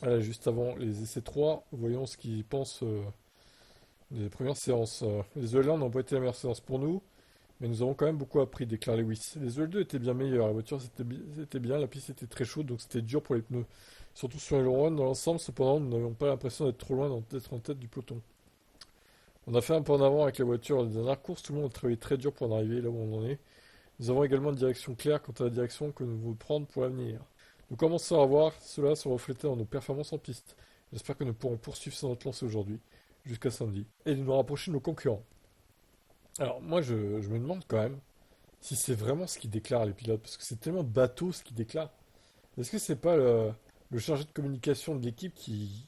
Voilà, juste avant les essais 3, voyons ce qu'ils pensent des premières séances. Les EL1 n'ont pas été la meilleure séance pour nous, mais nous avons quand même beaucoup appris, déclare Lewis. Les EL2 étaient bien meilleurs, la voiture c'était bien, la piste était très chaude, donc c'était dur pour les pneus. Surtout sur les long runs, dans l'ensemble, cependant, nous n'avions pas l'impression d'être trop loin d'être en tête du peloton. On a fait un pas en avant avec la voiture lors des dernières courses, tout le monde a travaillé très dur pour en arriver là où on en est. Nous avons également une direction claire quant à la direction que nous voulons prendre pour l'avenir. Nous commençons à voir cela se refléter dans nos performances en piste. J'espère que nous pourrons poursuivre sur notre lancée aujourd'hui, jusqu'à samedi, et de nous rapprocher de nos concurrents. Alors moi je me demande quand même si c'est vraiment ce qu'ils déclarent les pilotes, parce que c'est tellement bateau ce qu'ils déclarent. Est-ce que c'est pas le chargé de communication de l'équipe qui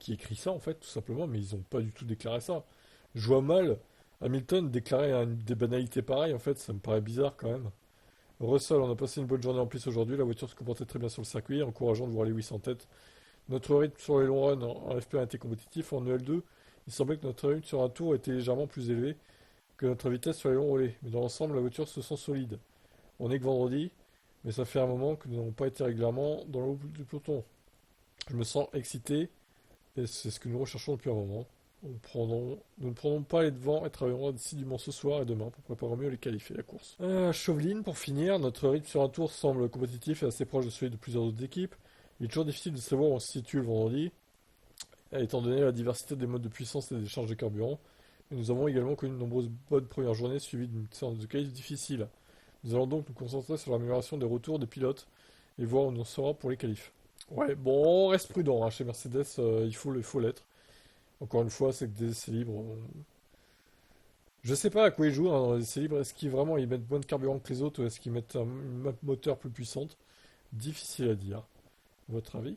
écrit ça en fait, tout simplement, mais ils n'ont pas du tout déclaré ça. Je vois mal Hamilton déclarer des banalités pareilles, en fait, ça me paraît bizarre quand même. Russell, on a passé une bonne journée en plus aujourd'hui, la voiture se comportait très bien sur le circuit, encourageant de voir Lewis en tête. Notre rythme sur les longs runs en FP1 était compétitif, en EL2, il semblait que notre rythme sur un tour était légèrement plus élevé que notre vitesse sur les longs relais, mais dans l'ensemble, la voiture se sent solide. On est que vendredi, mais ça fait un moment que nous n'avons pas été régulièrement dans le haut du peloton. Je me sens excité, et c'est ce que nous recherchons depuis un moment. Nous ne prendrons pas les devants et travaillerons assidûment ce soir et demain pour préparer mieux les qualifs et la course. Chauvelin, pour finir, notre rythme sur un tour semble compétitif et assez proche de celui de plusieurs autres équipes. Il est toujours difficile de savoir où on se situe le vendredi, étant donné la diversité des modes de puissance et des charges de carburant. Mais nous avons également connu de nombreuses bonnes premières journées suivies d'une séance de qualif difficile. Nous allons donc nous concentrer sur l'amélioration des retours des pilotes et voir où on en sera pour les qualifs. Ouais, bon, on reste prudent hein, chez Mercedes, il faut l'être. Encore une fois, c'est que des essais libres. Je sais pas à quoi ils jouent hein, dans les essais libres. Est-ce qu'ils vraiment ils mettent moins de carburant que les autres ou est-ce qu'ils mettent une map moteur plus puissante? Difficile à dire. Votre avis?